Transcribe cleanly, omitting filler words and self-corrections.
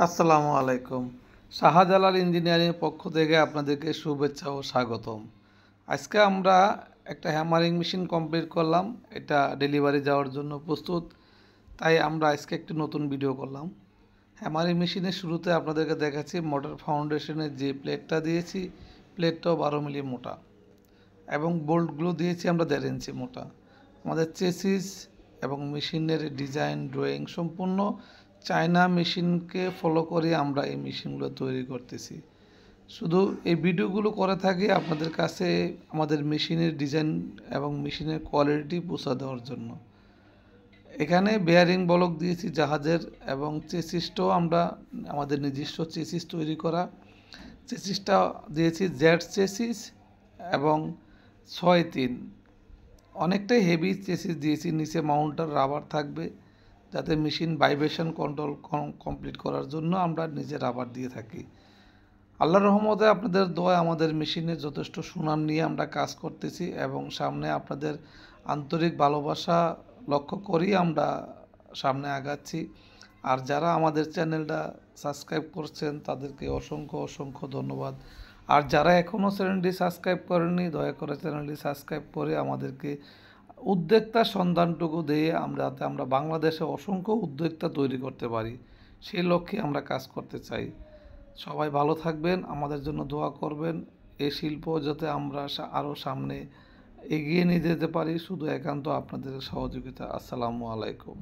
আসসালামু আলাইকুম। শাহজালাল ইঞ্জিনিয়ারিং পক্ষ থেকে আপনাদেরকে শুভেচ্ছা ও স্বাগতম। আজকে আমরা একটা হ্যামারিং মেশিন কমপ্লিট করলাম, এটা ডেলিভারি যাওয়ার জন্য প্রস্তুত। তাই আমরা আজকে একটি নতুন ভিডিও করলাম। হ্যামারিং মেশিনের শুরুতে আপনাদেরকে দেখাচ্ছি মোটর ফাউন্ডেশনের যে প্লেটটা দিয়েছি, প্লেটটাও 12 মিলি মোটা এবং বোল্টগুলো দিয়েছি আমরা 1.5 ইঞ্চি মোটা। আমাদের চেসিস এবং মেশিনের ডিজাইন ড্রয়িং সম্পূর্ণ চায়না মেশিনকে ফলো করে আমরা এই মেশিনগুলো তৈরি করতেছি। শুধু এই ভিডিওগুলো করে থাকি আপনাদের কাছে আমাদের মেশিনের ডিজাইন এবং মেশিনের কোয়ালিটি পৌঁছে দেওয়ার জন্য। এখানে বেয়ারিং ব্লক দিয়েছি জাহাজের এবং চেসিসটাও আমরা আমাদের নিজস্ব চেসিস তৈরি করা। চেসিসটা দিয়েছি জেড চেসিস এবং 6-3 অনেকটাই হেভি চেসিস দিয়েছি। নিচে মাউন্টার রাবার থাকবে যাতে মেশিন ভাইব্রেশন কন্ট্রোল কমপ্লিট করার জন্য আমরা নিজে রাবার দিয়ে থাকি। আল্লাহর রহমতে আপনাদের দোয়ায় আমাদের মেশিনে যথেষ্ট সুনাম নিয়ে আমরা কাজ করতেছি এবং সামনে আপনাদের আন্তরিক ভালোবাসা লক্ষ্য করেই আমরা সামনে আগাচ্ছি। আর যারা আমাদের চ্যানেলটা সাবস্ক্রাইব করছেন তাদেরকে অসংখ্য অসংখ্য ধন্যবাদ। আর যারা এখনও চ্যানেলটি সাবস্ক্রাইব করেননি দয়া করে চ্যানেলটি সাবস্ক্রাইব করে আমাদেরকে উদ্যোক্তার সন্ধানটুকু দিয়ে যাতে আমরা বাংলাদেশে অসংখ্য উদ্যোক্তা তৈরি করতে পারি, সেই লক্ষ্যে আমরা কাজ করতে চাই। সবাই ভালো থাকবেন, আমাদের জন্য দোয়া করবেন। এই শিল্প যাতে আমরা আরও সামনে এগিয়ে নিয়ে যেতে পারি, শুধু একান্ত আপনাদের সহযোগিতা। আসসালামু আলাইকুম।